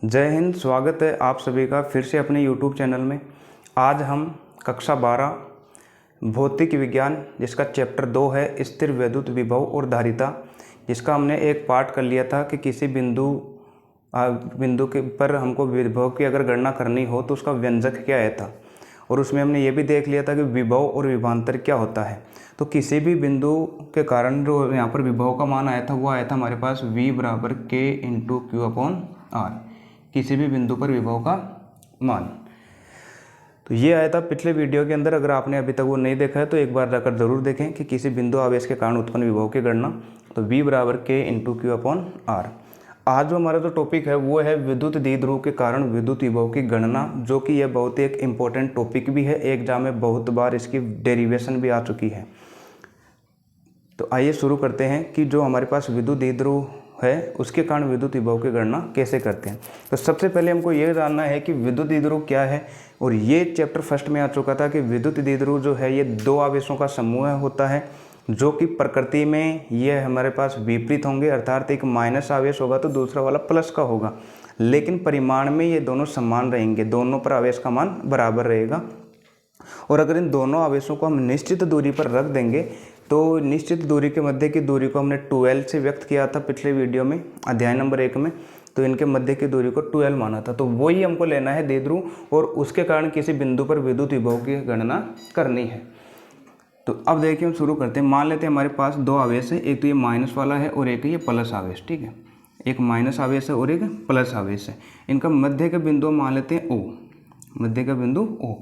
जय हिंद। स्वागत है आप सभी का फिर से अपने YouTube चैनल में। आज हम कक्षा 12 भौतिक विज्ञान जिसका चैप्टर 2 है स्थिर वैद्युत विभव और धारिता, जिसका हमने एक पार्ट कर लिया था कि किसी बिंदु के पर हमको विभव की अगर गणना करनी हो तो उसका व्यंजक क्या आया था, और उसमें हमने ये भी देख लिया था कि विभव और विभवांतर क्या होता है। तो किसी भी बिंदु के कारण जो यहाँ पर विभव का मान आया था वो आया था हमारे पास V बराबर K into q upon R, किसी भी बिंदु पर विभव का मान। तो ये आया था पिछले वीडियो के अंदर। अगर आपने अभी तक वो नहीं देखा है तो एक बार जाकर ज़रूर देखें कि किसी बिंदु आवेश के कारण उत्पन्न विभव की गणना, तो V बराबर K into q upon R. आज जो हमारा जो टॉपिक है वो है विद्युत द्विध्रुव के कारण विद्युत विभव की गणना, जो कि यह बहुत ही एक इम्पोर्टेंट टॉपिक भी है। एग्जाम में बहुत बार इसकी डेरिवेशन भी आ चुकी है। तो आइए शुरू करते हैं कि जो हमारे पास विद्युत द्विध्रुव है उसके कारण विद्युत विभव की गणना कैसे करते हैं। तो सबसे पहले हमको ये जानना है कि विद्युत द्विध्रुव क्या है, और ये चैप्टर फर्स्ट में आ चुका था कि विद्युत द्विध्रुव जो है ये दो आवेशों का समूह होता है, जो कि प्रकृति में ये हमारे पास विपरीत होंगे, अर्थात एक माइनस आवेश होगा तो दूसरा वाला प्लस का होगा, लेकिन परिमाण में ये दोनों समान रहेंगे, दोनों पर आवेश का मान बराबर रहेगा। और अगर इन दोनों आवेशों को हम निश्चित दूरी पर रख देंगे तो निश्चित दूरी के मध्य की दूरी को हमने 12 से व्यक्त किया था पिछले वीडियो में, अध्याय नंबर 1 में। तो इनके मध्य की दूरी को 12 माना था, तो वही हमको लेना है द्विध्रुव, और उसके कारण किसी बिंदु पर विद्युत विभव की गणना करनी है। तो अब देखिए हम शुरू करते हैं। मान लेते हैं हमारे पास दो आवेश है, एक तो ये माइनस वाला है और एक ये प्लस आवेश, ठीक है। एक माइनस आवेश है और एक प्लस आवेश है। इनका मध्य के बिंदु मान लेते हैं O, मध्य का बिंदु O।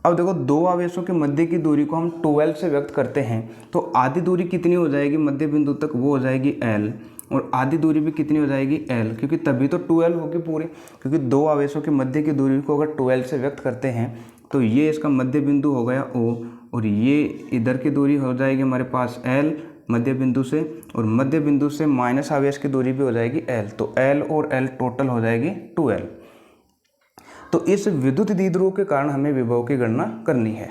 अब देखो दो आवेशों के मध्य की दूरी को हम 12 से व्यक्त करते हैं, तो आधी दूरी कितनी हो जाएगी मध्य बिंदु तक, वो हो जाएगी L, और आधी दूरी भी कितनी हो जाएगी L, क्योंकि तभी तो 12 होगी पूरी, क्योंकि दो आवेशों के मध्य की दूरी को अगर 12 से व्यक्त करते हैं तो ये इसका मध्य बिंदु हो गया O, और ये इधर की दूरी हो जाएगी हमारे पास L मध्य बिंदु से, और मध्य बिंदु से माइनस आवेश की दूरी भी हो जाएगी L, तो L और L टोटल हो जाएगी 12। तो इस विद्युत द्विध्रुव के कारण हमें विभव की गणना करनी है।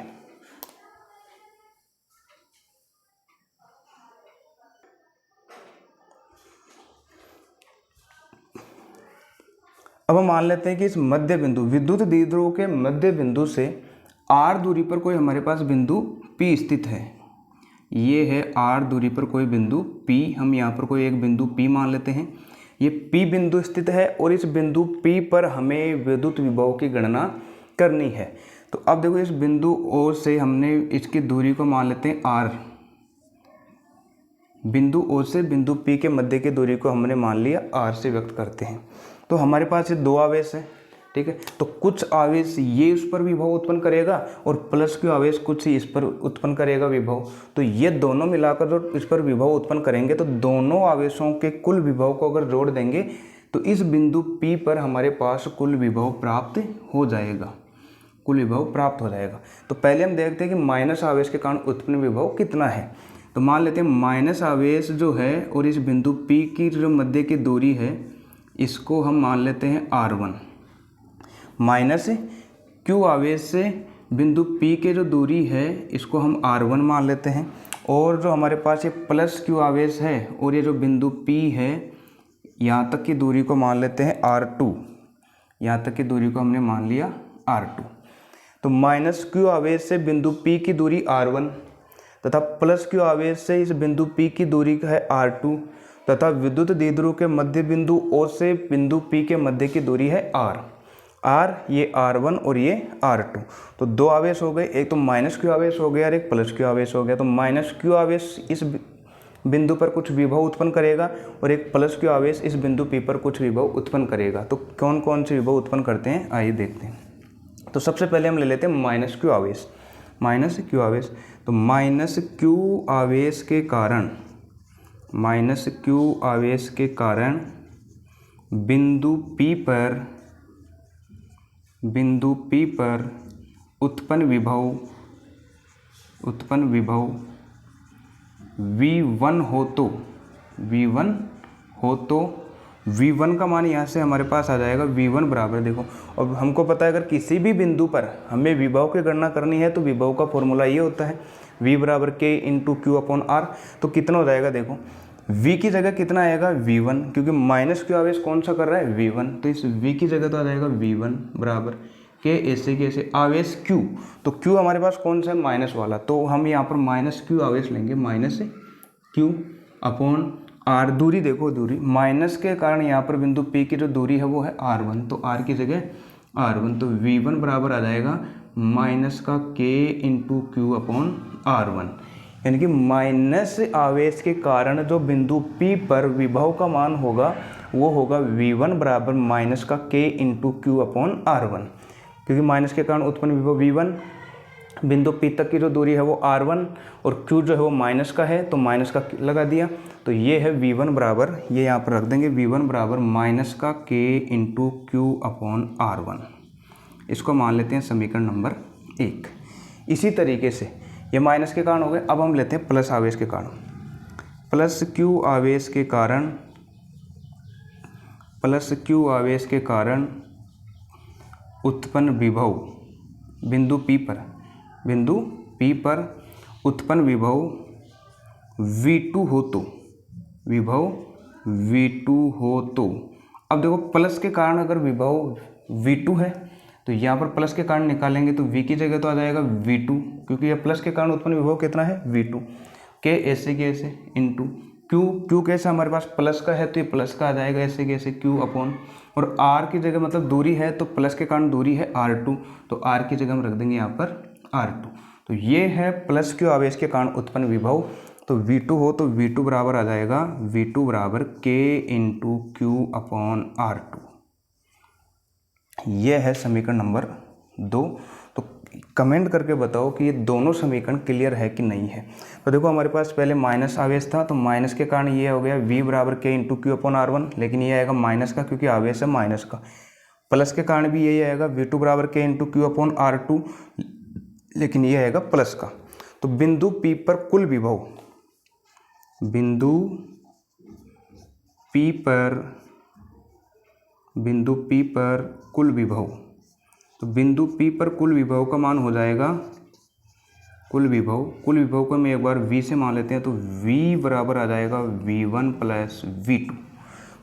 अब हम मान लेते हैं कि इस मध्य बिंदु विद्युत द्विध्रुव के मध्य बिंदु से r दूरी पर कोई हमारे पास बिंदु P स्थित है। ये है r दूरी पर कोई बिंदु P, हम यहाँ पर कोई एक बिंदु P मान लेते हैं। ये P बिंदु स्थित है और इस बिंदु P पर हमें विद्युत विभव की गणना करनी है। तो अब देखो इस बिंदु O से हमने इसकी दूरी को मान लेते हैं R, बिंदु O से बिंदु P के मध्य की दूरी को हमने मान लिया R से व्यक्त करते हैं। तो हमारे पास ये दो आवेश है, ठीक है। तो कुछ आवेश ये इस पर विभव उत्पन्न करेगा और प्लस के आवेश कुछ इस पर उत्पन्न करेगा विभव। तो ये दोनों मिलाकर जो इस पर विभव उत्पन्न करेंगे, तो दोनों आवेशों के कुल विभव को अगर जोड़ देंगे तो इस बिंदु P पर हमारे पास कुल विभव प्राप्त हो जाएगा, कुल विभव प्राप्त हो जाएगा। तो पहले हम देखते हैं कि माइनस आवेश के कारण उत्पन्न विभव कितना है। तो मान लेते हैं माइनस आवेश जो है और इस बिंदु P की जो मध्य की दूरी है इसको हम मान लेते हैं R1, माइनस Q आवेश से बिंदु P के जो दूरी है इसको हम R1 मान लेते हैं, और जो हमारे पास ये प्लस Q आवेश है और ये जो बिंदु P है यहाँ तक की दूरी को मान लेते हैं R2, यहाँ तक की दूरी को हमने मान लिया R2। तो माइनस Q आवेश से बिंदु P की दूरी R1 तथा प्लस Q आवेश से इस बिंदु P की दूरी है R2, तथा विद्युत द्विध्रुव के मध्य बिंदु O से बिंदु P के मध्य की दूरी है R, ये R1 और ये R2। तो दो आवेश हो गए, एक तो माइनस Q आवेश हो गया और एक प्लस Q आवेश हो गया। तो माइनस Q आवेश इस बिंदु पर कुछ विभव उत्पन्न करेगा और एक प्लस Q आवेश इस बिंदु P पर कुछ विभव उत्पन्न करेगा। तो कौन कौन से विभव उत्पन्न करते हैं आइए देखते हैं। तो सबसे पहले हम ले लेते हैं माइनस Q आवेश, माइनस Q आवेश। तो माइनस Q आवेश के कारण, माइनस Q आवेश के कारण बिंदु P पर उत्पन्न विभव V1 हो तो V1 का मान यहाँ से हमारे पास आ जाएगा V1 बराबर, देखो अब हमको पता है अगर किसी भी बिंदु पर हमें विभव की गणना करनी है तो विभव का फॉर्मूला ये होता है V बराबर K into q upon R. तो कितना हो जाएगा देखो, v की जगह कितना आएगा v1, क्योंकि माइनस क्यू आवेश कौन सा कर रहा है v1, तो इस v की जगह तो आ जाएगा v1 बराबर के ऐसे के ऐसे आवेश q, तो q हमारे पास कौन सा है माइनस वाला, तो हम यहाँ पर माइनस q आवेश लेंगे, माइनस q अपॉन r, दूरी देखो दूरी माइनस के कारण यहाँ पर बिंदु P की जो दूरी है वो है r1, तो r की जगह r1, तो v1 बराबर आ जाएगा माइनस का k into q upon r1, यानी कि माइनस आवेश के कारण जो बिंदु P पर विभव का मान होगा वो होगा v1 बराबर माइनस का k into q upon r1, क्योंकि माइनस के कारण उत्पन्न विभव v1, बिंदु P तक की जो दूरी है वो r1 और q जो है वो माइनस का है, तो माइनस का लगा दिया, तो ये है v1 बराबर, ये यहाँ पर रख देंगे v1 बराबर माइनस का k into q upon r1, इसको मान लेते हैं समीकरण नंबर 1। इसी तरीके से ये माइनस के कारण हो गए, अब हम लेते हैं प्लस आवेश के कारण, प्लस क्यू आवेश के कारण, प्लस क्यू आवेश के कारण उत्पन्न विभव बिंदु P पर, बिंदु P पर उत्पन्न विभव V2 हो तो, विभव V2 हो तो, अब देखो प्लस के कारण अगर विभव V2 है तो यहाँ पर प्लस के कारण निकालेंगे तो v की जगह तो आ जाएगा v2, क्योंकि यह प्लस के कारण उत्पन्न विभव कितना है v2 के ऐसे के ऐसे इंटू q कैसे हमारे पास प्लस का है तो ये प्लस का आ जाएगा ऐसे के ऐसे q अपॉन, और r की जगह मतलब दूरी है तो प्लस के कारण दूरी है r2, तो r की जगह हम रख देंगे यहाँ पर r2, तो ये है प्लस q आवेश के कारण उत्पन्न विभव, तो v2 हो तो v2 बराबर आ जाएगा v2 बराबर k into q upon r2, ये है समीकरण नंबर 2। तो कमेंट करके बताओ कि ये दोनों समीकरण क्लियर है कि नहीं है। तो देखो हमारे पास पहले माइनस आवेश था, तो माइनस के कारण ये हो गया v बराबर k into q upon r1, लेकिन ये आएगा माइनस का क्योंकि आवेश है माइनस का। प्लस के कारण भी यही आएगा v2 बराबर k into q upon r2, लेकिन ये आएगा प्लस का। तो बिंदु P पर कुल विभव, बिंदु P पर, बिंदु P पर कुल विभव, तो बिंदु P पर कुल विभव का मान हो जाएगा, कुल विभव को हम एक बार v से मान लेते हैं, तो v बराबर आ जाएगा v1 प्लस v2,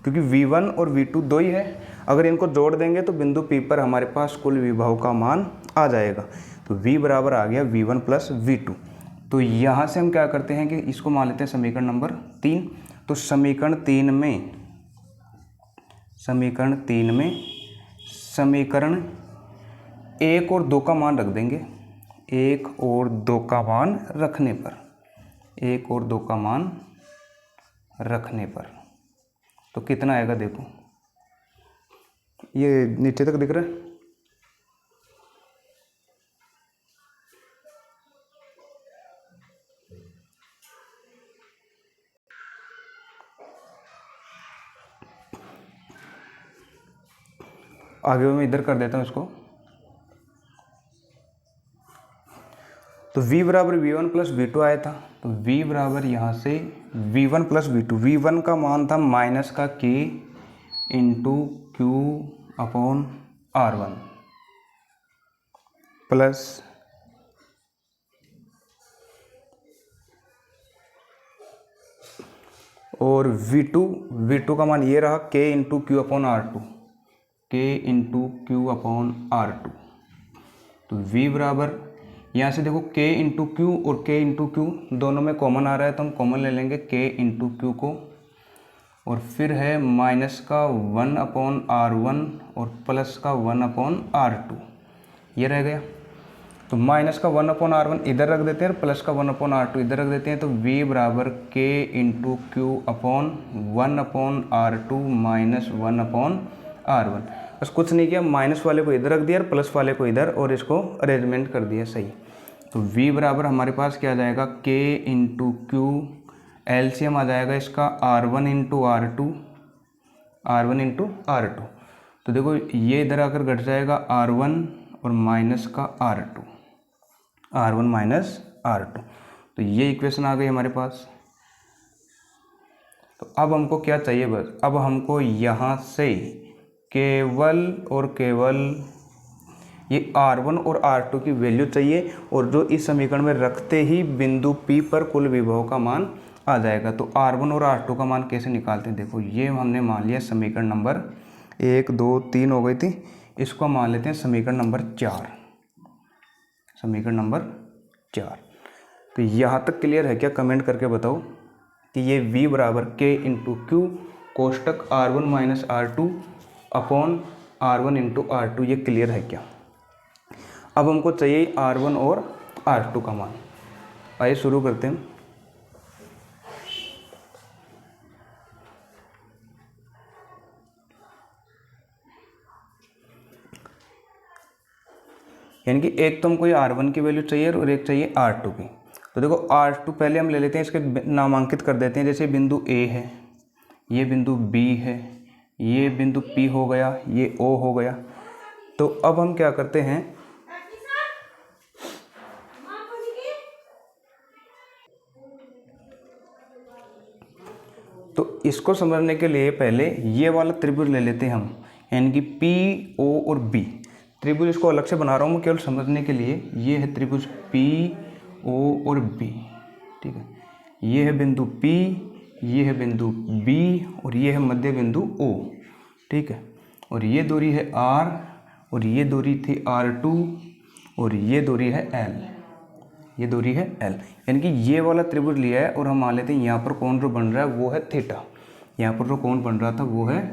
क्योंकि v1 और v2 दो ही है, अगर इनको जोड़ देंगे तो बिंदु P पर हमारे पास कुल विभव का मान आ जाएगा, तो v बराबर आ गया v1 प्लस v2। तो यहाँ से हम क्या करते हैं कि इसको मान लेते हैं समीकरण नंबर 3। तो समीकरण 3 में समीकरण 1 और 2 का मान रख देंगे, 1 और 2 का मान रखने पर, 1 और 2 का मान रखने पर तो कितना आएगा, देखो ये नीचे तक दिख रहा है, आगे मैं इधर कर देता हूँ इसको। तो v बराबर v1 प्लस v2 आया था, तो v बराबर यहाँ से v1 प्लस v2, v1 का मान था माइनस का k into q upon r1 plus और v2 का मान ये रहा k into q upon r2, k into q upon r2। तो v बराबर यहाँ से देखो k इंटू क्यू और k इंटू क्यू दोनों में कॉमन आ रहा है, तो हम कॉमन ले लेंगे k इंटू क्यू को, और फिर है माइनस का 1 अपॉन r1 और प्लस का 1 अपॉन r2, ये रह गया। तो माइनस का 1 अपॉन r1 इधर रख देते हैं, प्लस का 1 अपॉन r2 इधर रख देते हैं, तो v बराबर k into q upon 1 upon r2 minus 1 upon r1। बस कुछ नहीं किया, माइनस वाले को इधर रख दिया और प्लस वाले को इधर, और इसको अरेंजमेंट कर दिया सही। तो v बराबर हमारे पास क्या आ जाएगा, k इंटू क्यू, एलसीएम आ जाएगा इसका r1 into r2, r1 into r2। तो देखो ये इधर आकर घट जाएगा r1 और माइनस का r2, r1 माइनस r2। तो ये इक्वेशन आ गई हमारे पास। तो अब हमको क्या चाहिए, बस अब हमको यहाँ से केवल और केवल ये r1 और r2 की वैल्यू चाहिए, और जो इस समीकरण में रखते ही बिंदु P पर कुल विभव का मान आ जाएगा। तो R1 और R2 का मान कैसे निकालते हैं, देखो ये हमने मान लिया समीकरण नंबर 1 2 3 हो गई थी, इसको मान लेते हैं समीकरण नंबर 4, समीकरण नंबर 4। तो यहाँ तक क्लियर है क्या, कमेंट करके बताओ कि ये V बराबर K इंटू क्यू कोष्टक R1 minus R2 upon R1 into R2, ये क्लियर है क्या। अब हमको चाहिए R1 और R2 का मान। आइए शुरू करते हैं। यानी कि एक तो हमको ये R1 की वैल्यू चाहिए और एक चाहिए R2 की। तो देखो R2 पहले हम ले लेते हैं, इसके नामांकित कर देते हैं। जैसे बिंदु A है, ये बिंदु B है, ये बिंदु P हो गया, ये O हो गया। तो अब हम क्या करते हैं, तो इसको समझने के लिए पहले ये वाला त्रिभुज ले लेते हैं हम, यानी कि P O और B त्रिभुज। इसको अलग से बना रहा हूँ मैं केवल समझने के लिए। ये है त्रिभुज P O और B, ठीक है। ये है बिंदु P, ये है बिंदु B और ये है मध्य बिंदु O, ठीक है। और ये दूरी है R और ये दूरी थी R2 और ये दूरी है L, ये दूरी है L। यानी कि ये वाला त्रिभुज लिया है और हम मान लेते हैं यहाँ पर कोण जो बन रहा है वो है थीटा, यहाँ पर जो कोण बन रहा था वो है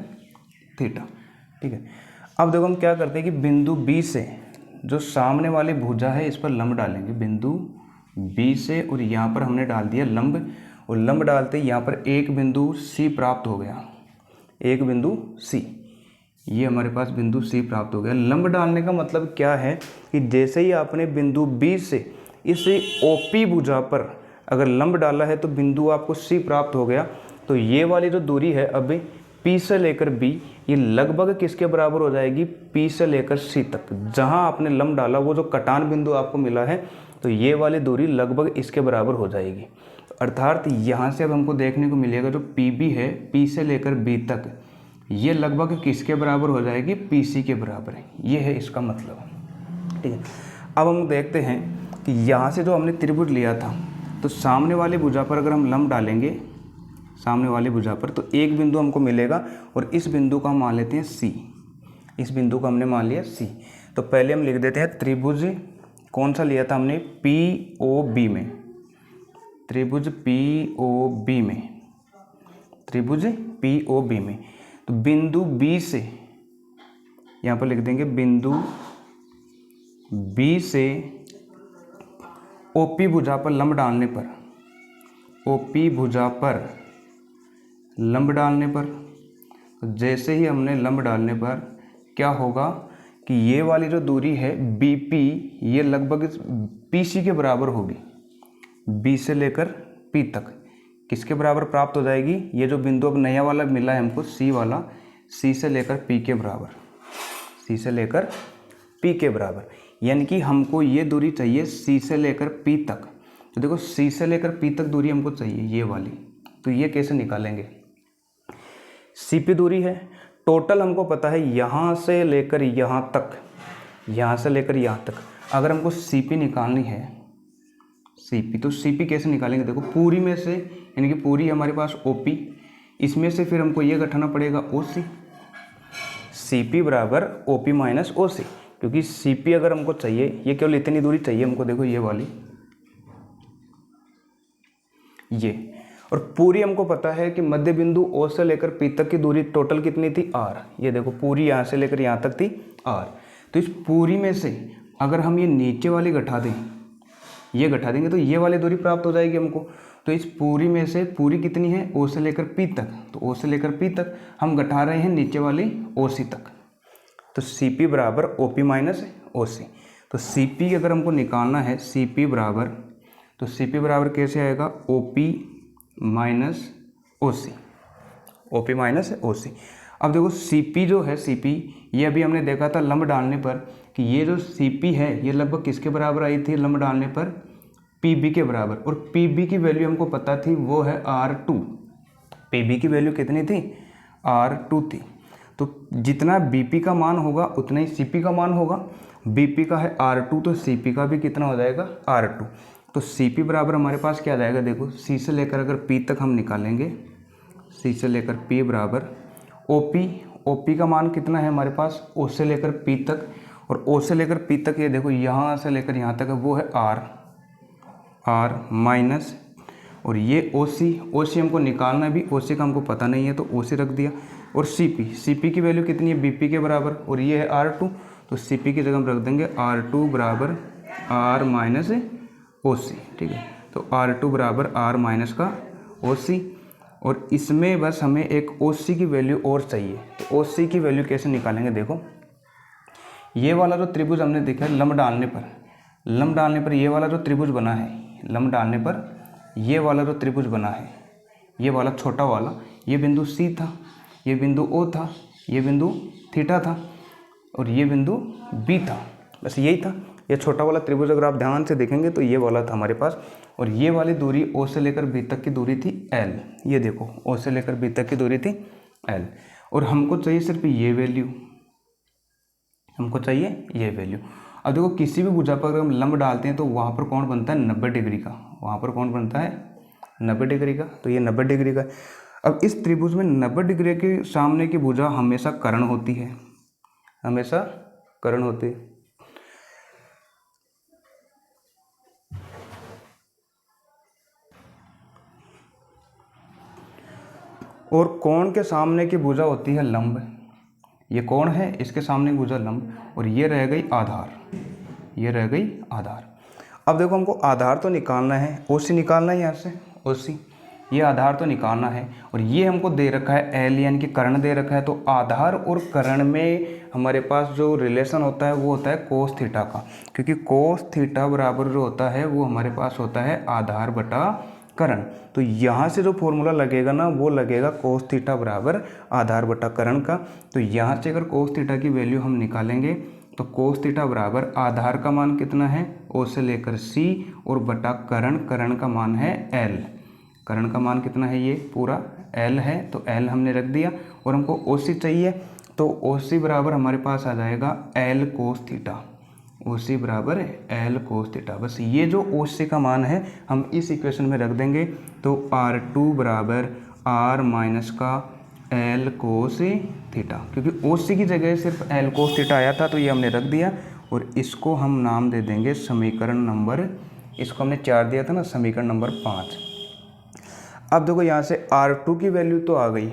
थीटा, ठीक है। अब देखो हम क्या करते हैं कि बिंदु B से जो सामने वाली भुजा है इस पर लंब डालेंगे, बिंदु B से, और यहाँ पर हमने डाल दिया लंब, और लंब डालते ही यहाँ पर एक बिंदु C प्राप्त हो गया, एक बिंदु C, ये हमारे पास बिंदु C प्राप्त हो गया। लंब डालने का मतलब क्या है कि जैसे ही आपने बिंदु B से इस OP भुजा पर अगर लंब डाला है तो बिंदु आपको C प्राप्त हो गया। तो ये वाली जो दूरी है अभी P से लेकर B, ये लगभग किसके बराबर हो जाएगी, P से लेकर C तक। जहां आपने लंब डाला वो जो कटान बिंदु आपको मिला है, तो ये वाली दूरी लगभग इसके बराबर हो जाएगी। अर्थात यहाँ से अब हमको देखने को मिलेगा जो PB है, P से लेकर B तक, ये लगभग किसके बराबर हो जाएगी, PC के बराबर है। ये है इसका मतलब, ठीक है। अब हम देखते हैं कि यहाँ से जो हमने त्रिभुज लिया था, तो सामने वाले भुजा पर अगर हम लंब डालेंगे, सामने वाली भुजा पर, तो एक बिंदु हमको मिलेगा और इस बिंदु का मान लेते हैं C, इस बिंदु का हमने मान लिया C। तो पहले हम लिख देते हैं त्रिभुज कौन सा लिया था हमने, POB में, त्रिभुज POB में, त्रिभुज POB में। तो बिंदु B से यहाँ पर लिख देंगे, बिंदु B से OP भुजा पर लंब डालने पर, OP भुजा पर लंब डालने पर, जैसे ही हमने लंब डालने पर क्या होगा कि ये वाली जो दूरी है BP, ये लगभग PC के बराबर होगी। B से लेकर P तक किसके बराबर प्राप्त हो जाएगी, ये जो बिंदु अब नया वाला मिला है हमको C वाला, C से लेकर P के बराबर, C से लेकर P के बराबर। यानी कि हमको ये दूरी चाहिए C से लेकर P तक। तो देखो C से लेकर P तक दूरी हमको चाहिए ये वाली, तो ये कैसे निकालेंगे, CP दूरी है, टोटल हमको पता है यहाँ से लेकर यहाँ तक, यहाँ से लेकर यहाँ तक। अगर हमको CP निकालनी है, CP, तो CP कैसे निकालेंगे, देखो पूरी में से, यानी कि पूरी हमारे पास OP, इसमें से फिर हमको ये घटाना पड़ेगा OC, CP बराबर OP माइनस OC। क्योंकि CP अगर हमको चाहिए, ये केवल इतनी दूरी चाहिए हमको, देखो ये वाली, ये, और पूरी हमको पता है कि मध्य बिंदु O से लेकर P तक की दूरी टोटल कितनी थी, R। ये देखो पूरी यहाँ से लेकर यहाँ तक थी R। तो इस पूरी में से अगर हम ये नीचे वाली घटा दें, ये घटा देंगे तो ये वाली दूरी प्राप्त हो जाएगी हमको। तो इस पूरी में से पूरी कितनी है, O से लेकर P तक, तो O से लेकर P तक हम घटा रहे हैं नीचे वाली OC तक। तो CP बराबर OP माइनस OC। तो CP अगर हमको निकालना है, CP बराबर, तो CP बराबर कैसे आएगा, OP minus OC, OP minus OC। अब देखो CP जो है, CP ये अभी हमने देखा था लंब डालने पर कि ये जो CP है ये लगभग किसके बराबर आई थी लंब डालने पर, PB के बराबर। और PB की वैल्यू हमको पता थी वो है R2, PB की वैल्यू कितनी थी, R2 थी। तो जितना BP का मान होगा उतना ही CP का मान होगा। BP का है R2 तो CP का भी कितना हो जाएगा, R2। तो सी पी बराबर हमारे पास क्या आ जाएगा, देखो सी से लेकर अगर पी तक हम निकालेंगे, सी से लेकर पी बराबर ओ पी, ओ पी का मान कितना है हमारे पास, ओ से लेकर पी तक, और ओ से लेकर पी तक ये देखो यहाँ से लेकर यहाँ तक है वो है आर, आर माइनस, और ये ओ सी हमको निकालना है भी, ओ सी का हमको पता नहीं है तो ओ सी रख दिया, और सी पी की वैल्यू कितनी है बी पी के बराबर, और ये है आर टू, तो सी पी की जगह हम रख देंगे आर टू बराबर आर माइनस ओ सी, ठीक है। तो आर टू बराबर आर माइनस का ओ सी, और इसमें बस हमें एक ओ सी की वैल्यू और चाहिए, तो ओ सी की वैल्यू कैसे निकालेंगे, देखो ये वाला जो त्रिभुज हमने देखा है लंब डालने पर ये वाला जो त्रिभुज बना है, लंब डालने पर ये वाला जो त्रिभुज बना है, ये वाला छोटा वाला, ये बिंदु सी था, ये बिंदु ओ था, ये बिंदु थीटा था, और ये बिंदु बी था, बस यही था। ये छोटा वाला त्रिभुज अगर आप ध्यान से देखेंगे तो ये वाला था हमारे पास, और ये वाली दूरी ओ से लेकर बी तक की दूरी थी एल, ये देखो ओ से लेकर बी तक की दूरी थी एल, और हमको चाहिए सिर्फ ये वैल्यू, हमको चाहिए ये वैल्यू। अब देखो किसी भी भुजा पर अगर हम लंब डालते हैं तो वहाँ पर कौन बनता है 90 डिग्री का, वहाँ पर कौन बनता है 90 डिग्री का, तो ये 90 डिग्री का। अब इस त्रिभुज में 90 डिग्री के सामने की भुजा हमेशा कर्ण होती है, हमेशा कर्ण होती है। और कोण के सामने की भुजा होती है लंब, ये कोण है, इसके सामने की भुजा लंब, और ये रह गई आधार, ये रह गई आधार। अब देखो हमको आधार तो निकालना है, ओ सी निकालना है यहाँ से, ओ सी, ये आधार तो निकालना है, और ये हमको दे रखा है एल यानी कि कर्ण दे रखा है, तो आधार और कर्ण में हमारे पास जो रिलेशन होता है वो होता है कोस थीटा का, क्योंकि कोस थीटा बराबर जो होता है वो हमारे पास होता है आधार बटा कर्ण। तो यहाँ से जो फॉर्मूला लगेगा ना वो लगेगा कोस थीटा बराबर आधार बटा कर्ण का। तो यहाँ से अगर कोस थीटा की वैल्यू हम निकालेंगे तो कोस थीटा बराबर आधार का मान कितना है ओ से लेकर सी, और बटा कर्ण का मान है एल, कर्ण का मान कितना है ये पूरा एल है, तो एल हमने रख दिया, और हमको ओ सी चाहिए, तो ओ सी बराबर हमारे पास आ जाएगा एल कोस थीटा, ओ सी बराबर एल कोस थीटा। बस ये जो ओ सी का मान है हम इस इक्वेशन में रख देंगे, तो आर टू बराबर आर माइनस का एल कोस थीटा, क्योंकि ओ सी की जगह सिर्फ एल कोस थीटा आया था तो ये हमने रख दिया, और इसको हम नाम दे देंगे समीकरण नंबर, इसको हमने 4 दिया था ना, समीकरण नंबर 5। अब देखो यहाँ से R2 की वैल्यू तो आ गई,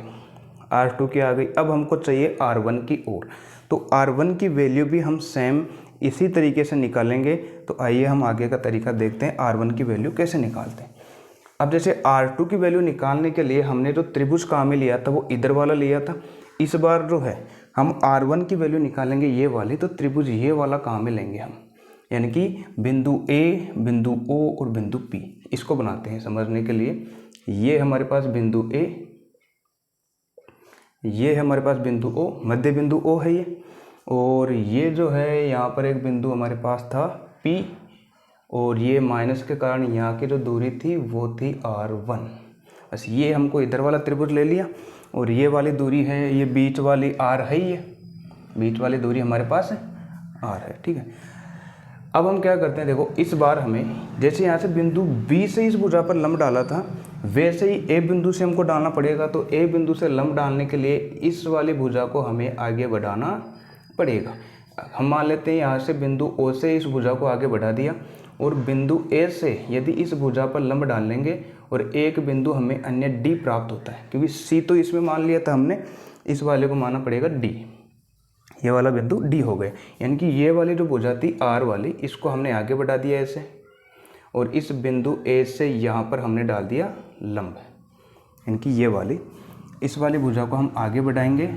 R2 की आ गई, अब हमको चाहिए R1 की ओर, तो R1 की वैल्यू भी हम सेम इसी तरीके से निकालेंगे। तो आइए हम आगे का तरीका देखते हैं R1 की वैल्यू कैसे निकालते हैं। अब जैसे R2 की वैल्यू निकालने के लिए हमने जो त्रिभुज काम में लिया था वो इधर वाला लिया था, इस बार जो है हम R1 की वैल्यू निकालेंगे ये वाली, तो त्रिभुज ये वाला काम में लेंगे हम, यानी कि बिंदु A, बिंदु O और बिंदु P, इसको बनाते हैं समझने के लिए। ये हमारे पास बिंदु A, ये है हमारे पास बिंदु O, मध्य बिंदु O है ये, और ये जो है यहाँ पर एक बिंदु हमारे पास था P, और ये माइनस के कारण यहाँ की जो दूरी थी वो थी R1। बस ये हमको इधर वाला त्रिभुज ले लिया, और ये वाली दूरी है, ये बीच वाली R है, ये बीच वाली दूरी हमारे पास है R है, ठीक है। अब हम क्या करते हैं, देखो इस बार हमें जैसे यहाँ से बिंदु B से इस भुजा पर लंब डाला था वैसे ही A बिंदु से हमको डालना पड़ेगा। तो A बिंदु से लंब डालने के लिए इस वाली भुजा को हमें आगे बढ़ाना पड़ेगा। हम मान लेते हैं यहाँ से बिंदु O से इस भुजा को आगे बढ़ा दिया, और बिंदु A से यदि इस भुजा पर लंब डाल लेंगे और एक बिंदु हमें अन्य D प्राप्त होता है, क्योंकि C तो इसमें मान लिया था हमने, इस वाले को मानना पड़ेगा D, ये वाला बिंदु D हो गए। यानी कि ये वाली जो भुजा थी R वाली, इसको हमने आगे बढ़ा दिया ऐसे, और इस बिंदु A से यहाँ पर हमने डाल दिया लंब, यानी कि ये वाली, इस वाली भुजा को हम आगे बढ़ाएंगे,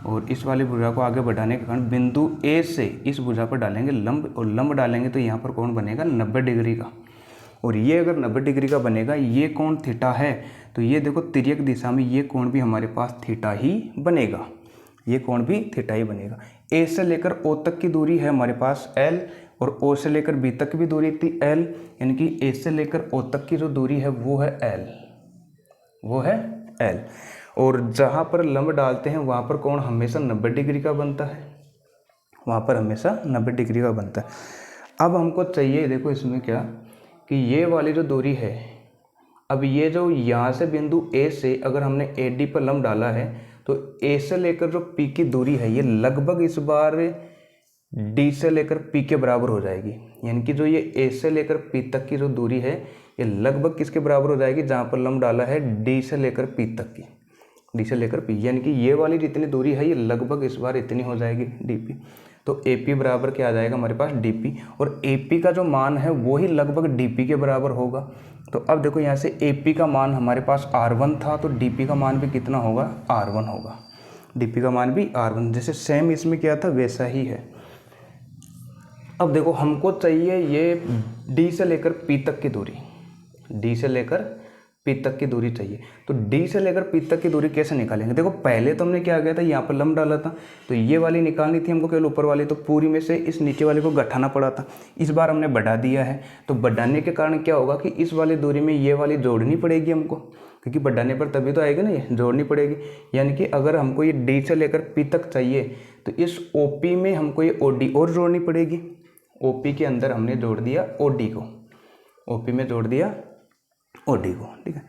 और इस वाली भुजा को आगे बढ़ाने के कारण बिंदु A से इस भुजा पर डालेंगे लंब, और लंब डालेंगे तो यहाँ पर कोण बनेगा 90 डिग्री का, और ये अगर 90 डिग्री का बनेगा, ये कोण थीटा है, तो ये देखो तिर्यक दिशा में ये कोण भी हमारे पास थीटा ही बनेगा, ये कोण भी थीटा ही बनेगा। A से लेकर O तक की दूरी है हमारे पास L, और O से लेकर B तक की भी दूरी थी L, यानी कि A से लेकर O तक की जो दूरी है वो है L, वो है L। और जहाँ पर लंब डालते हैं वहाँ पर कोण हमेशा 90 डिग्री का बनता है, वहाँ पर हमेशा 90 डिग्री का बनता है। अब हमको चाहिए, देखो इसमें क्या कि ये वाली जो दूरी है, अब ये जो यहाँ से बिंदु ए से अगर हमने ए डी पर लंब डाला है तो ए से लेकर जो पी की दूरी है ये लगभग इस बार डी से लेकर पी के बराबर हो जाएगी। यानी कि जो ये ए से लेकर पी तक की जो दूरी है ये लगभग किसके बराबर हो जाएगी, जहाँ पर लंब डाला है डी से लेकर पी तक की, डी से लेकर पी, यानी कि ये वाली जितनी दूरी है ये लगभग इस बार इतनी हो जाएगी डी पी। तो ए पी बराबर क्या आ जाएगा हमारे पास डी पी, और ए पी का जो मान है वो ही लगभग डी पी के बराबर होगा। तो अब देखो यहाँ से ए पी का मान हमारे पास R1 था, तो डी पी का मान भी कितना होगा, R1 होगा, डी पी का मान भी R1, जैसे सेम इसमें क्या था वैसा ही है। अब देखो हमको चाहिए ये डी से लेकर पी तक की दूरी, डी से लेकर पी तक की दूरी चाहिए। तो डी से लेकर पी तक की दूरी कैसे निकालेंगे, देखो पहले तो हमने क्या किया था, यहाँ पर लंब डाला था, तो ये वाली निकालनी थी हमको केवल ऊपर वाली, तो पूरी में से इस नीचे वाले को घटाना पड़ा था। इस बार हमने बढ़ा दिया है, तो बढ़ाने के कारण क्या होगा कि इस वाली दूरी में ये वाली जोड़नी पड़ेगी हमको, क्योंकि बढ़ाने पर तभी तो आएगी ना, ये जोड़नी पड़ेगी। यानी कि अगर हमको ये डी से लेकर पी तक चाहिए तो इस ओ पी में हमको ये ओ डी और जोड़नी पड़ेगी। ओ पी के अंदर हमने जोड़ दिया ओ डी को, ओ पी में जोड़ दिया ओ डी को, ठीक है।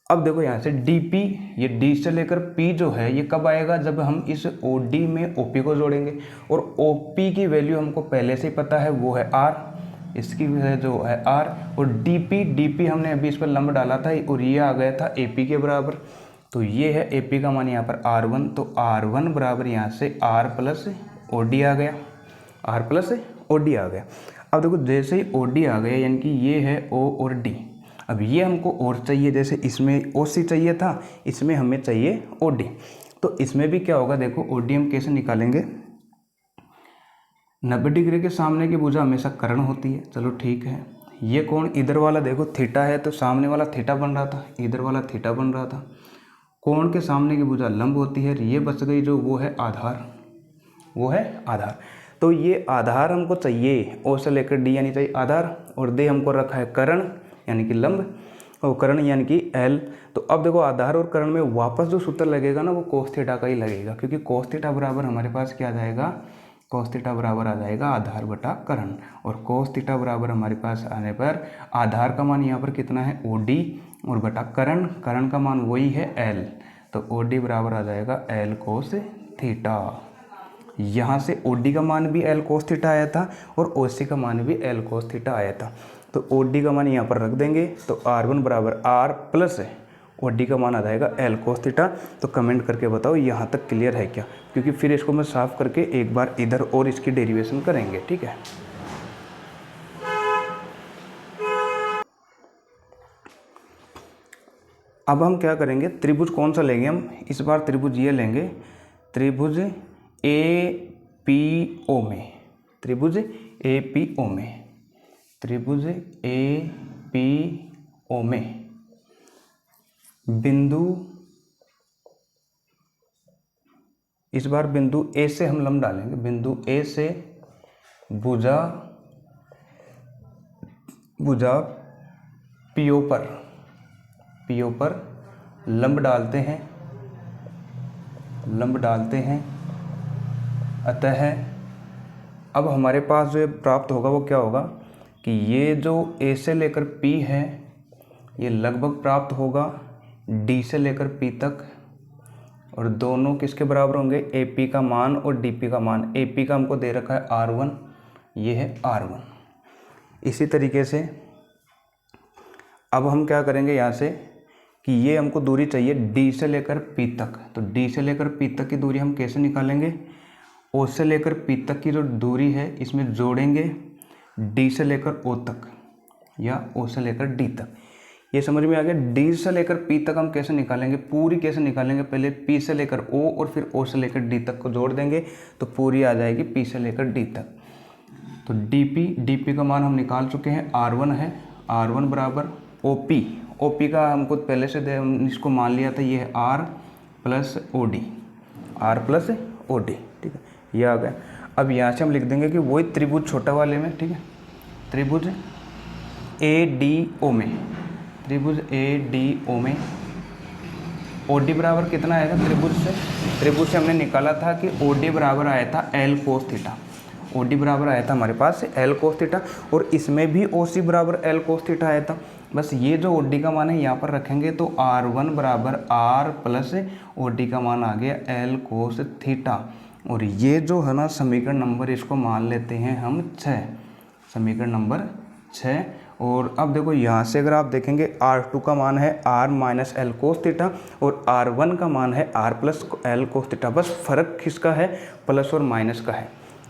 अब देखो यहाँ से डी पी, ये डी से लेकर पी जो है ये कब आएगा, जब हम इस ओ डी में ओ पी को जोड़ेंगे, और ओ पी की वैल्यू हमको पहले से ही पता है वो है आर, इसकी जो है आर, और डी पी हमने अभी इस पर लंब डाला था और ये आ गया था ए पी के बराबर, तो ये है ए पी का मान यहाँ पर R1, तो R1 बराबर यहाँ से R प्लस ओ डी आ गया, R प्लस ओ डी आ गया। अब देखो जैसे ही ओ डी आ गया, यानी कि ये है O और D, अब ये हमको और चाहिए, जैसे इसमें ओ सी चाहिए था, इसमें हमें चाहिए ओ डी, तो इसमें भी क्या होगा, देखो ओ डी हम कैसे निकालेंगे, 90 डिग्री के सामने की भुजा हमेशा कर्ण होती है, चलो ठीक है। ये कोण इधर वाला देखो थीटा है, तो सामने वाला थीटा बन रहा था, इधर वाला थीटा बन रहा था। कोण के सामने की भुजा लंब होती है, ये बच गई जो वो है आधार, वो है आधार। तो ये आधार हमको चाहिए, ओ से लेकर डी यानी चाहिए आधार, और दे हमको रखा है कर्ण यानी कि लंब, और कर्ण यानी कि एल। तो अब देखो आधार और कर्ण में वापस जो सूत्र लगेगा ना वो कोस थीटा का ही लगेगा, क्योंकि कोस थीटा बराबर हमारे पास क्या आ जाएगा, कोस थीटा बराबर आ जाएगा आधार बटा कर्ण, और कोस थीटा बराबर हमारे पास आने पर आधार का मान यहाँ पर कितना है ओ डी, और बटा कर्ण का मान वही है एल, तो ओ डी बराबर आ जाएगा एल कोस थीटा। यहाँ से ओ डी का मान भी एल कोस थीटा आया था और ओ सी का मान भी एल कोस थीटा आया था, तो ओ डी का मान यहाँ पर रख देंगे, तो R1 बराबर आर प्लस ओ डी का मान आ जाएगा एल कोस थीटा। तो कमेंट करके बताओ यहाँ तक क्लियर है क्या, क्योंकि फिर इसको मैं साफ करके एक बार इधर और इसकी डेरिवेशन करेंगे, ठीक है। अब हम क्या करेंगे, त्रिभुज कौन सा लेंगे हम, इस बार त्रिभुज ये लेंगे, त्रिभुज ए पी ओ में, त्रिभुज ए पी ओ में, त्रिभुज ए पी ओ में बिंदु, इस बार बिंदु ए से हम लंब डालेंगे, बिंदु ए से भुजा पीओ पर लंब डालते हैं, अतः अब हमारे पास जो प्राप्त होगा वो क्या होगा कि ये जो ए से लेकर पी है ये लगभग प्राप्त होगा डी से लेकर पी तक, और दोनों किसके बराबर होंगे, ए पी का मान और डी पी का मान। ए पी का हमको दे रखा है R1, ये है R1। इसी तरीके से अब हम क्या करेंगे यहाँ से कि ये हमको दूरी चाहिए डी से लेकर पी तक, तो डी से लेकर पी तक की दूरी हम कैसे निकालेंगे, ओ से लेकर पी तक की जो दूरी है इसमें जोड़ेंगे डी से लेकर ओ तक या ओ से लेकर डी तक। ये समझ में आ गया। डी से लेकर पी तक हम कैसे निकालेंगे, पूरी कैसे निकालेंगे, पहले पी से लेकर ओ और फिर ओ से लेकर डी तक को जोड़ देंगे तो पूरी आ जाएगी पी से लेकर डी तक। तो डी पी का मान हम निकाल चुके हैं, R1 है, R1 बराबर ओ पी का हमको पहले से इसको मान लिया था, ये है R प्लस ओ डी, ठीक है, ये आ गया। अब यहाँ से हम लिख देंगे कि वही त्रिभुज छोटा वाले में, ठीक है, त्रिभुज ए डी ओ में, त्रिभुज ए डी ओ में ओ डी बराबर कितना आएगा, त्रिभुज से हमने निकाला था कि ओ डी बराबर आया था L cos theta, O D बराबर आया था हमारे पास एल कोस थीटा, और इसमें भी ओ सी बराबर एल कोस थीटा आया था। बस ये जो ओ डी का मान है यहाँ पर रखेंगे तो आर वन बराबर आर प्लस ओ डी का मान आ गया एल कोस थीटा। और ये जो है ना समीकरण नंबर, इसको मान लेते हैं हम 6, समीकरण नंबर 6। और अब देखो यहाँ से अगर आप देखेंगे R2 का मान है R minus L cos theta और R1 का मान है R plus L cos theta. बस फर्क किसका है, प्लस और माइनस का है।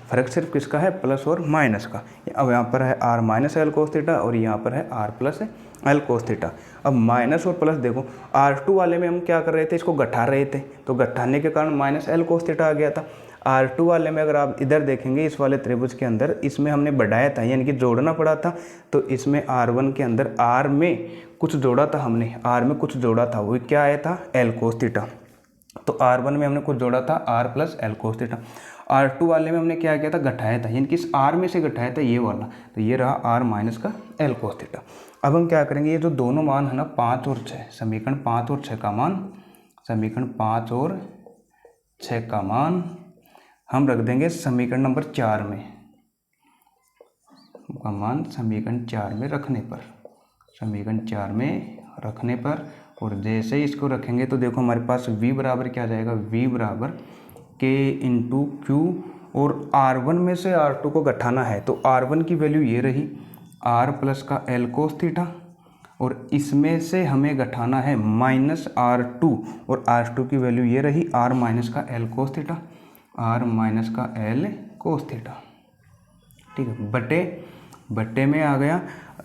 फर्क सिर्फ किसका है, प्लस और माइनस का। अब यहाँ पर है R minus L cos theta और यहाँ पर है R plus L cos theta. अब माइनस और प्लस देखो, R2 वाले में हम क्या कर रहे थे, इसको घटा रहे थे, तो घटाने के कारण माइनस एल कोस थीटा आ गया था। R2 वाले में अगर आप इधर देखेंगे इस वाले त्रिभुज के अंदर, इसमें हमने बढ़ाया था यानी कि जोड़ना पड़ा था, तो इसमें R1 के अंदर R में कुछ जोड़ा था हमने, R में कुछ जोड़ा था, वो क्या आया था, एल कोस थीटा। तो R1 में हमने कुछ जोड़ा था R plus L cos theta. R2 वाले में हमने क्या किया था, घटाया था, यानी कि इस R में से घटाया था ये वाला, तो ये रहा R माइनस का एल कोस थीटा। अब हम क्या करेंगे, ये जो दोनों मान है ना 5 और 6, समीकरण 5 और 6 का मान, समीकरण 5 और 6 का मान हम रख देंगे समीकरण नंबर 4 में, का मान समीकरण 4 में रखने पर, समीकरण 4 में रखने पर, और जैसे ही इसको रखेंगे तो देखो हमारे पास v बराबर क्या जाएगा, v बराबर k इंटू क्यू, और R1 में से R2 को घटाना है तो R1 की वैल्यू ये रही R प्लस का एल कोस थीटा, और इसमें से हमें घटाना है माइनस R2, और R2 की वैल्यू ये रही R माइनस का L cos theta, R minus का एल कोस थीटा। ठीक है, बट्टे में आ गया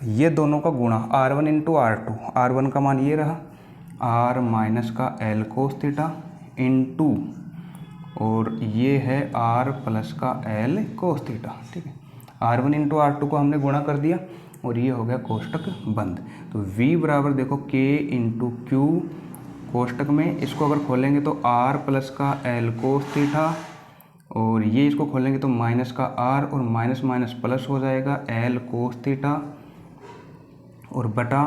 ये दोनों का गुणा R1 इंटू R2, R1 का मान ये रहा R माइनस का एल कोस थीटा इंटू, और ये है R प्लस का एल कोस थीटा। ठीक है, R1 इंटू R2 को हमने गुणा कर दिया और ये हो गया कोष्टक बंद। तो V बराबर देखो K इंटू क्यू, कोष्टक में इसको अगर खोलेंगे तो R प्लस का एल कोस थीटा, और ये इसको खोलेंगे तो माइनस का R और माइनस माइनस प्लस हो जाएगा एल कोस थीटा, और बटा,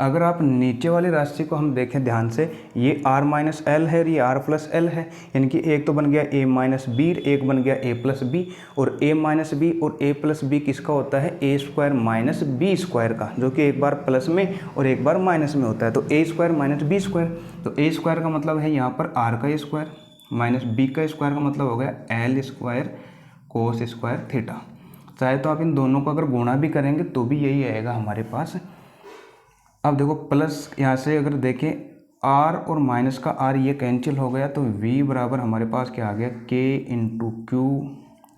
अगर आप नीचे वाली राशि को हम देखें ध्यान से, ये R माइनस एल है और ये R प्लस एल है, यानी कि एक तो बन गया A माइनस बी, एक बन गया A प्लस बी, और A माइनस बी और A प्लस बी किसका होता है, ए स्क्वायर माइनस बी स्क्वायर का, जो कि एक बार प्लस में और एक बार माइनस में होता है। तो A square minus B square, तो A स्क्वायर का मतलब है यहाँ पर R का स्क्वायर माइनस बी का स्क्वायर का मतलब हो गया L square cos square theta. चाहे तो आप इन दोनों को अगर गुणा भी करेंगे तो भी यही आएगा हमारे पास। अब देखो प्लस यहाँ से अगर देखें R और माइनस का R ये कैंसिल हो गया, तो V बराबर हमारे पास क्या आ गया, K इंटू क्यू,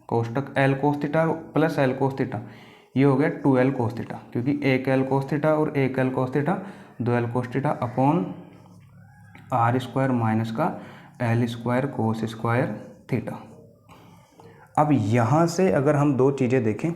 कोष्टक L cos theta plus L cos theta, ये हो गया 2L कोस थीटा, क्योंकि एक एल कोस थीटा और एक L cos theta, 2L cos theta upon R square minus का L square cos square theta. अब यहाँ से अगर हम दो चीज़ें देखें,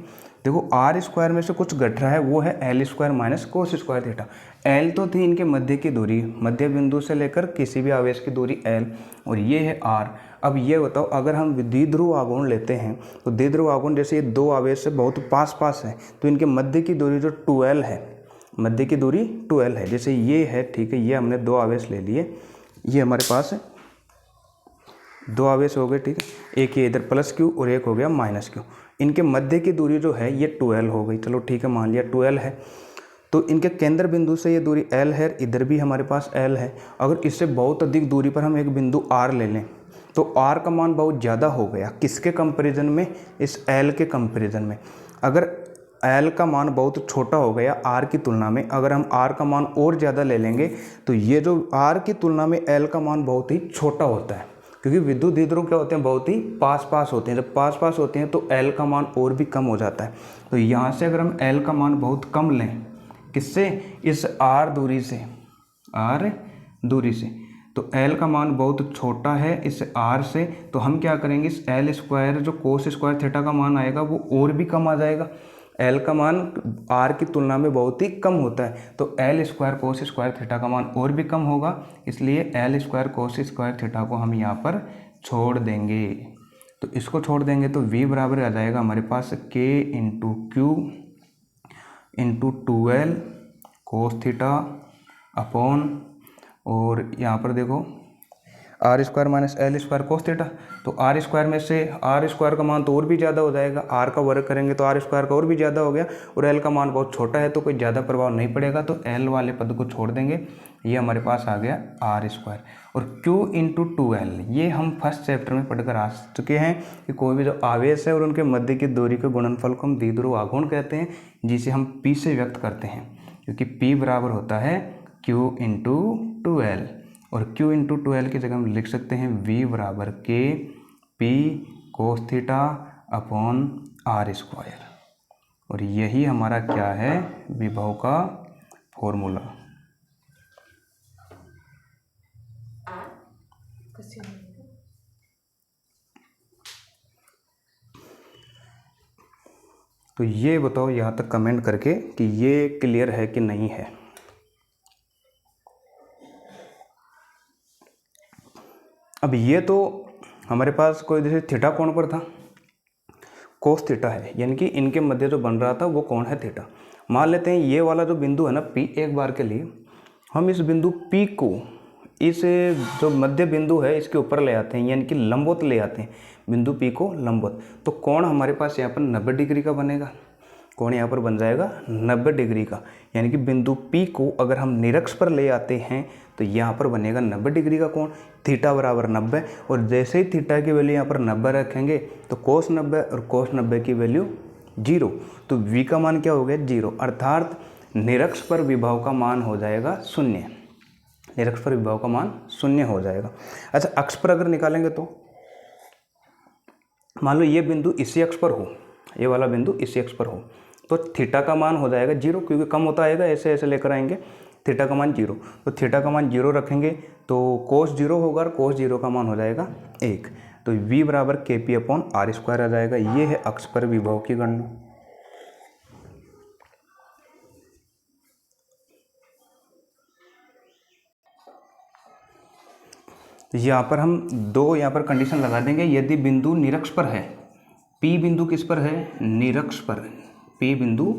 देखो R स्क्वायर में से कुछ घट रहा है, वो है L square minus cos square theta. L तो थी इनके मध्य की दूरी, मध्य बिंदु से लेकर किसी भी आवेश की दूरी एल, और ये है R। अब ये बताओ, अगर हम द्विध्रुव आघूर्ण लेते हैं तो द्विध्रुव आघूर्ण जैसे ये दो आवेश से बहुत पास पास है, तो इनके मध्य की दूरी जो 2L है, मध्य की दूरी 2L है। जैसे ये है, ठीक है, ये हमने दो आवेश ले लिए, ये हमारे पास है दो आवेश हो गए, ठीक है, एक ये इधर प्लस क्यू और एक हो गया माइनस क्यू। इनके मध्य की दूरी जो है ये 2L हो गई, चलो ठीक है, मान लिया 2L है। तो इनके केंद्र बिंदु से ये दूरी L है, इधर भी हमारे पास L है। अगर इससे बहुत अधिक दूरी पर हम एक बिंदु R ले लें तो R का मान बहुत ज़्यादा हो गया, किसके कंपेरिजन में, इस L के कंपेरिजन में। अगर L का मान बहुत छोटा हो गया R की तुलना में, अगर हम R का मान और ज़्यादा ले लेंगे तो ये जो R की तुलना में L का मान बहुत ही छोटा होता है, क्योंकि विद्युत द्विध्रुव क्या होते हैं, बहुत ही पास पास होते हैं। जब पास पास होते हैं तो L का मान और भी कम हो जाता है। तो यहाँ से अगर हम L का मान बहुत कम लें, किससे, इस R दूरी से, R दूरी से, तो L का मान बहुत छोटा है इस R से, तो हम क्या करेंगे, इस L स्क्वायर जो कोस स्क्वायर थीटा का मान आएगा वो और भी कम आ जाएगा। L का मान R की तुलना में बहुत ही कम होता है, तो L square cos square theta का मान और भी कम होगा, इसलिए L square cos square theta को हम यहाँ पर छोड़ देंगे। तो इसको छोड़ देंगे तो V बराबर आ जाएगा हमारे पास K into q into 2L cos theta upon, और यहाँ पर देखो R square minus L square cos theta. तो आर स्क्वायर में से आर स्क्वायर का मान तो और भी ज़्यादा हो जाएगा, आर का वर्ग करेंगे तो आर स्क्वायर का और भी ज़्यादा हो गया, और एल का मान बहुत छोटा है तो कोई ज़्यादा प्रभाव नहीं पड़ेगा, तो एल वाले पद को छोड़ देंगे। ये हमारे पास आ गया आर स्क्वायर। और Q इंटू 2L, ये हम फर्स्ट चैप्टर में पढ़कर आ चुके हैं कि कोई भी जो आवेश है और उनके मध्य की दूरी के गुणनफल को हम द्विध्रुव आघूर्ण कहते हैं, जिसे हम P से व्यक्त करते हैं, क्योंकि P बराबर होता है Q इंटू 2L। और Q इंटू 2L की जगह हम लिख सकते हैं V बराबर K P cos theta upon R square. और यही हमारा क्या है, विभव का फॉर्मूला। तो ये बताओ यहाँ तक कमेंट करके कि ये क्लियर है कि नहीं है। अब ये तो हमारे पास कोई जैसे थीटा कोण पर था, कोस थीटा है, यानी कि इनके मध्य जो बन रहा था वो कोण है थीटा। मान लेते हैं ये वाला जो बिंदु है ना P, एक बार के लिए हम इस बिंदु P को इस जो मध्य बिंदु है इसके ऊपर ले आते हैं, यानी कि लंबवत ले आते हैं बिंदु P को लंबवत, तो कोण हमारे पास यहाँ पर 90 डिग्री का बनेगा। कोण यहाँ पर बन जाएगा 90 डिग्री का, यानी कि बिंदु P को अगर हम निरक्ष पर ले आते हैं तो यहाँ पर बनेगा 90 डिग्री का कोण, थीटा बराबर 90। और जैसे ही थीटा की वैल्यू यहाँ पर 90 रखेंगे तो कोस 90 और कोस 90 की वैल्यू 0, तो V का मान क्या हो गया 0, अर्थात निरक्ष पर विभव का मान हो जाएगा 0। निरक्ष पर विभव का मान 0 हो जाएगा। अच्छा, अक्ष पर अगर निकालेंगे तो मान लो ये बिंदु इसी अक्ष पर हो, ये वाला बिंदु इसी अक्ष पर हो, तो थीटा का मान हो जाएगा 0, क्योंकि कम होता आएगा, ऐसे ऐसे लेकर आएंगे, थीटा का मान 0, तो थीटा का मान 0 रखेंगे तो कोस 0 होगा, और कोस 0 का मान हो जाएगा 1, तो V बराबर KP अपॉन आर स्क्वायर आ जाएगा। ये है अक्ष पर विभव की गणना। यहाँ पर हम दो यहाँ पर कंडीशन लगा देंगे। यदि बिंदु निरक्ष पर है, P बिंदु किस पर है, निरक्ष पर, P बिंदु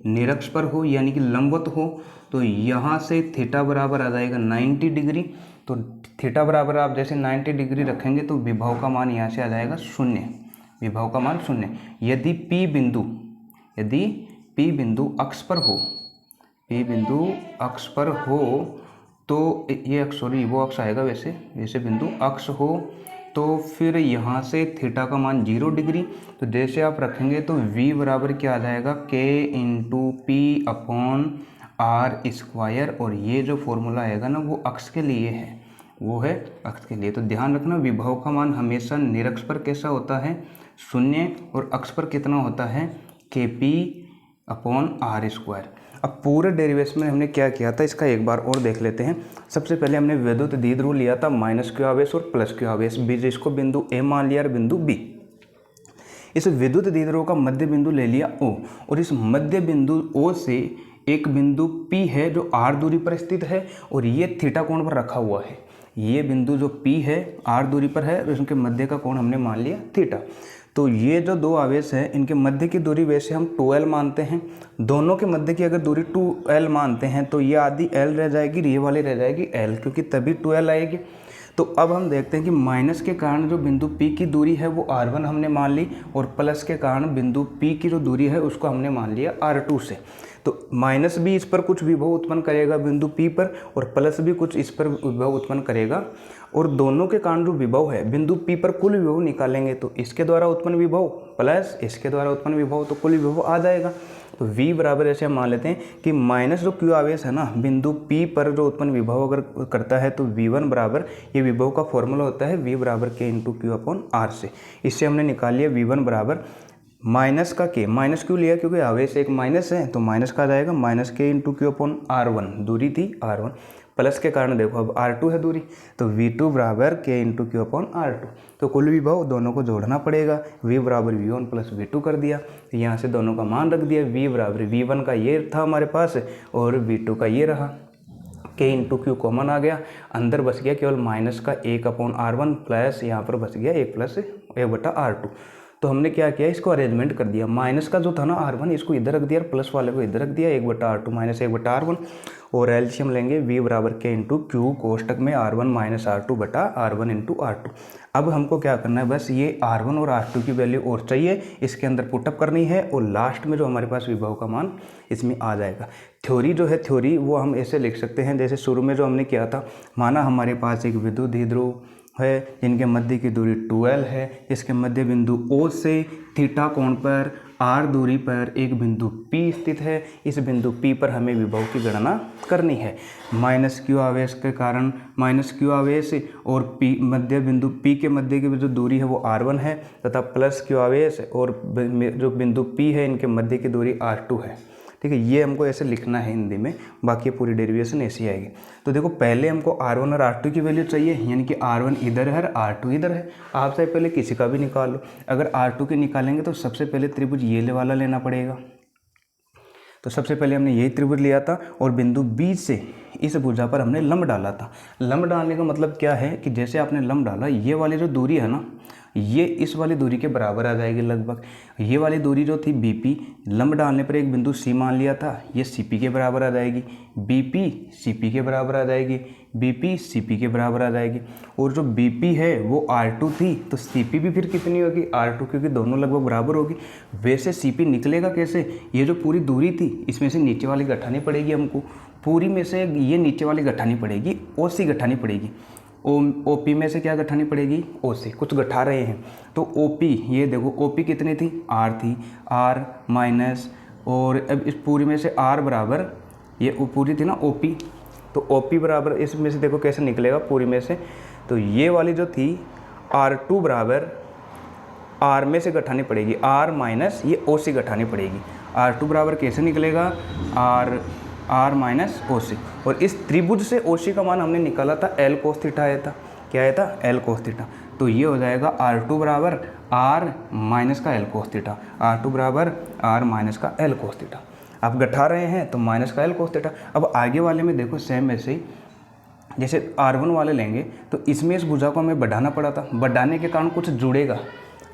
निरक्ष पर हो यानी कि लंबवत हो, तो यहाँ से थीटा बराबर आ जाएगा 90 डिग्री। तो थीटा बराबर आप जैसे 90 डिग्री रखेंगे तो विभव का मान यहाँ से आ जाएगा 0, विभव का मान 0। यदि P बिंदु अक्ष पर हो, P बिंदु अक्ष पर हो तो ये अक्ष, सॉरी वो अक्ष आएगा, वैसे बिंदु अक्ष हो तो फिर यहाँ से थीटा का मान 0 डिग्री, तो जैसे आप रखेंगे तो V बराबर क्या आ जाएगा K into P upon R square. और ये जो फॉर्मूला आएगा ना वो अक्ष के लिए है, वो है अक्ष के लिए। तो ध्यान रखना विभव का मान हमेशा निरक्ष पर कैसा होता है 0, और अक्ष पर कितना होता है KP अपॉन आर स्क्वायर। अब पूरे डेरिवेशन में हमने क्या किया था इसका एक बार और देख लेते हैं। सबसे पहले हमने विद्युत द्विध्रुव लिया था -q आवेश और +q आवेश, जिसको बिंदु A मान लिया और बिंदु B। इस विद्युत द्विध्रुव का मध्य बिंदु ले लिया O, और इस मध्य बिंदु O से एक बिंदु P है जो r दूरी पर स्थित है, और ये थीटा कोण पर रखा हुआ है। ये बिंदु जो P है r दूरी पर है, और इसके मध्य का कोण हमने मान लिया थीटा। तो ये जो दो आवेश हैं इनके मध्य की दूरी वैसे हम 2L मानते हैं। दोनों के मध्य की अगर दूरी 2L मानते हैं तो ये आधी L रह जाएगी, ये वाली रह जाएगी L, क्योंकि तभी 2L आएगी। तो अब हम देखते हैं कि माइनस के कारण जो बिंदु P की दूरी है वो R1 हमने मान ली, और प्लस के कारण बिंदु P की जो दूरी है उसको हमने मान लिया R2 से। तो माइनस भी इस पर कुछ विभव उत्पन्न करेगा बिंदु P पर, और प्लस भी कुछ इस पर विभव उत्पन्न करेगा, और दोनों के कारण जो विभव है बिंदु P पर कुल विभव निकालेंगे तो इसके द्वारा उत्पन्न विभव प्लस इसके द्वारा उत्पन्न विभव, तो कुल विभव आ जाएगा। तो V बराबर ऐसे हम मान लेते हैं कि माइनस जो Q आवेश है ना बिंदु P पर जो उत्पन्न विभव अगर करता है तो V1 बराबर, ये विभव का फॉर्मूला होता है V बराबर K into Q upon R से। इससे हमने निकाल लिया V1 बराबर माइनस का K, माइनस क्यों लिया क्योंकि आवेश एक माइनस है, तो माइनस का आ जाएगा -K into Q upon R1, दूरी थी R1, प्लस के कारण देखो अब R2 है दूरी, तो V2 बराबर K into Q upon R2। तो कुल विभव दोनों को जोड़ना पड़ेगा, V बराबर V1 प्लस V2 कर दिया, तो यहाँ से दोनों का मान रख दिया। V बराबर V1 का ये था हमारे पास, और V2 का ये रहा। K इंटू Q कॉमन आ गया, अंदर बच गया केवल माइनस का 1 अपॉन R1 प्लस यहाँ पर बच गया 1 प्लस 1 बटा R2। तो हमने क्या किया, इसको अरेंजमेंट कर दिया। माइनस का जो था ना R1, इसको इधर रख दिया और प्लस वाले को इधर रख दिया, 1/R2 माइनस 1/R1। और एलसीएम लेंगे V बराबर K इंटू क्यू कोष्टक में R1 माइनस R2 बटा R1 इंटू R2। अब हमको क्या करना है, बस ये R1 और R2 की वैल्यू और चाहिए, इसके अंदर पुटअप करनी है और लास्ट में जो हमारे पास विभव का मान इसमें आ जाएगा। थ्योरी जो है, थ्योरी वो हम ऐसे लिख सकते हैं, जैसे शुरू में जो हमने किया था, माना हमारे पास एक विद्युत द्विध्रुव है जिनके मध्य की दूरी 2L है, इसके मध्य बिंदु O से थीटा कोण पर R दूरी पर एक बिंदु P स्थित है। इस बिंदु P पर हमें विभव की गणना करनी है। माइनस क्यू आवेश के कारण माइनस क्यू आवेश और P मध्य बिंदु P के मध्य की जो दूरी है वो R1 है, तथा प्लस क्यू आवेश और जो बिंदु P है इनके मध्य की दूरी R2 है। ठीक है, ये हमको ऐसे लिखना है हिंदी में, बाकी पूरी डेरिवेशन ऐसी आएगी। तो देखो पहले हमको R1 और R2 की वैल्यू चाहिए, यानी कि R1 इधर है, R2 इधर है। आप चाहे पहले किसी का भी निकाल लो। अगर R2 की निकालेंगे तो सबसे पहले त्रिभुज ये वाला लेना पड़ेगा। तो सबसे पहले हमने यही त्रिभुज लिया था और बिंदु B से इस भुजा पर हमने लंब डाला था। लंब डालने का मतलब क्या है कि जैसे आपने लंब डाला, ये वाली जो दूरी है ना, ये इस वाली दूरी के बराबर आ जाएगी लगभग। ये वाली दूरी जो थी BP, लंब डालने पर एक बिंदु C मान लिया था, ये CP के बराबर आ जाएगी। BP CP के बराबर आ जाएगी, BP CP के बराबर आ जाएगी। और जो BP है वो R2 थी, तो CP भी फिर कितनी होगी, R2, क्योंकि दोनों लगभग बराबर होगी। वैसे CP निकलेगा कैसे, ये जो पूरी दूरी थी इसमें से नीचे वाली घटानी पड़ेगी हमको, पूरी में से ये नीचे वाली घटानी पड़ेगी, OC घटानी पड़ेगी। OP में से क्या घटानी पड़ेगी, OC। कुछ घटा रहे हैं तो OP, ये देखो OP कितनी थी, R थी, R माइनस, और अब इस पूरी में से R बराबर, ये पूरी थी ना OP, तो OP बराबर इसमें से देखो कैसे निकलेगा पूरी में से, तो ये वाली जो थी R2 बराबर R में से घटानी पड़ेगी, R माइनस ये OC घटानी पड़ेगी। R2 बराबर कैसे निकलेगा, R माइनस OC। और इस त्रिभुज से OC का मान हमने निकाला था, L कोस थीटा आया था। क्या आया था, L कोस थीटा। तो ये हो जाएगा R2 बराबर R माइनस का L कोस थीटा, R2 बराबर R माइनस का L कोस थीटा। आप घटा रहे हैं तो माइनस का L कोस थीटा। अब आगे वाले में देखो सेम ऐसे ही, जैसे R1 वाले लेंगे तो इसमें इस भुजा को हमें बढ़ाना पड़ा था, बढ़ाने के कारण कुछ जुड़ेगा।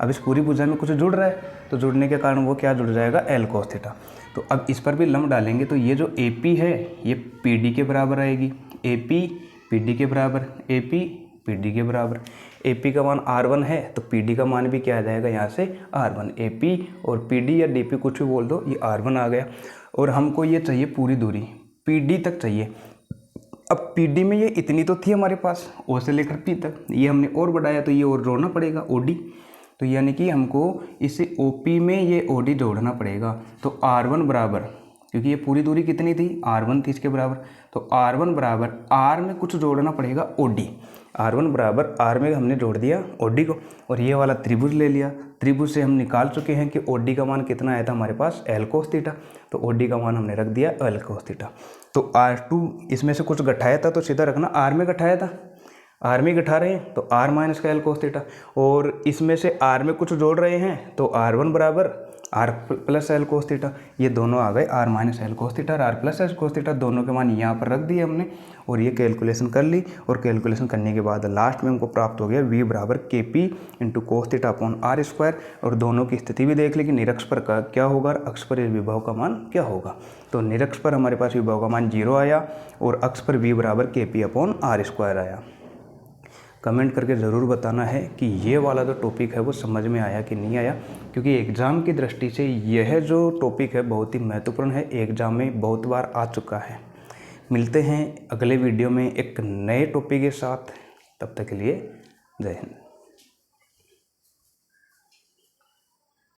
अब इस पूरी भुजा में कुछ जुड़ रहा है, तो जुड़ने के कारण वो क्या जुड़ जाएगा, L कोस थीटा। तो अब इस पर भी लंब डालेंगे तो ये जो AP है ये PD के बराबर आएगी, AP PD के बराबर, AP PD के बराबर। AP का मान R1 है तो PD का मान भी क्या आ जाएगा यहाँ से, R1। AP और PD या DP कुछ भी बोल दो, ये R1 आ गया। और हमको ये चाहिए पूरी दूरी, PD तक चाहिए। अब PD में ये इतनी तो थी हमारे पास, O से लेकर P तक, ये हमने और बढ़ाया तो ये और जोड़ना पड़ेगा, OD। तो यानी कि हमको इसे OP में ये OD जोड़ना पड़ेगा। तो R1 बराबर, क्योंकि ये पूरी दूरी कितनी थी, R1 थी, इसके बराबर, तो R1 बराबर R में कुछ जोड़ना पड़ेगा, OD। R1 बराबर R में हमने जोड़ दिया OD को, और ये वाला त्रिभुज ले लिया। त्रिभुज से हम निकाल चुके हैं कि OD का मान कितना आया था हमारे पास, L कोस थीटा। तो OD का मान हमने रख दिया L कोस थीटा। तो R2 इसमें से कुछ घटाया था तो सीधा रखना R में घटाया था, R में घटा रहे हैं तो R माइनस का L कोस थीटा, और इसमें से R में कुछ जोड़ रहे हैं तो R1 बराबर R प्लस L कोस थीटा। ये दोनों आ गए, R माइनस L कोस थीटा और R plus L cos theta, दोनों के मान यहाँ पर रख दिए हमने और ये कैलकुलेशन कर ली। और कैलकुलेशन करने के बाद लास्ट में हमको प्राप्त हो गया V बराबर KP into cos theta upon R square. और दोनों की स्थिति भी देख ली कि निरक्ष पर का क्या होगा और अक्ष पर इस विभव का मान क्या होगा। तो निरक्ष पर हमारे पास विभव का मान 0 आया और अक्ष पर V बराबर KP अपॉन R स्क्वायर आया। कमेंट करके ज़रूर बताना है कि ये वाला जो टॉपिक है वो समझ में आया कि नहीं आया, क्योंकि एग्ज़ाम की दृष्टि से यह जो टॉपिक है बहुत ही महत्वपूर्ण है, एग्ज़ाम में बहुत बार आ चुका है। मिलते हैं अगले वीडियो में एक नए टॉपिक के साथ, तब तक के लिए जय हिंद।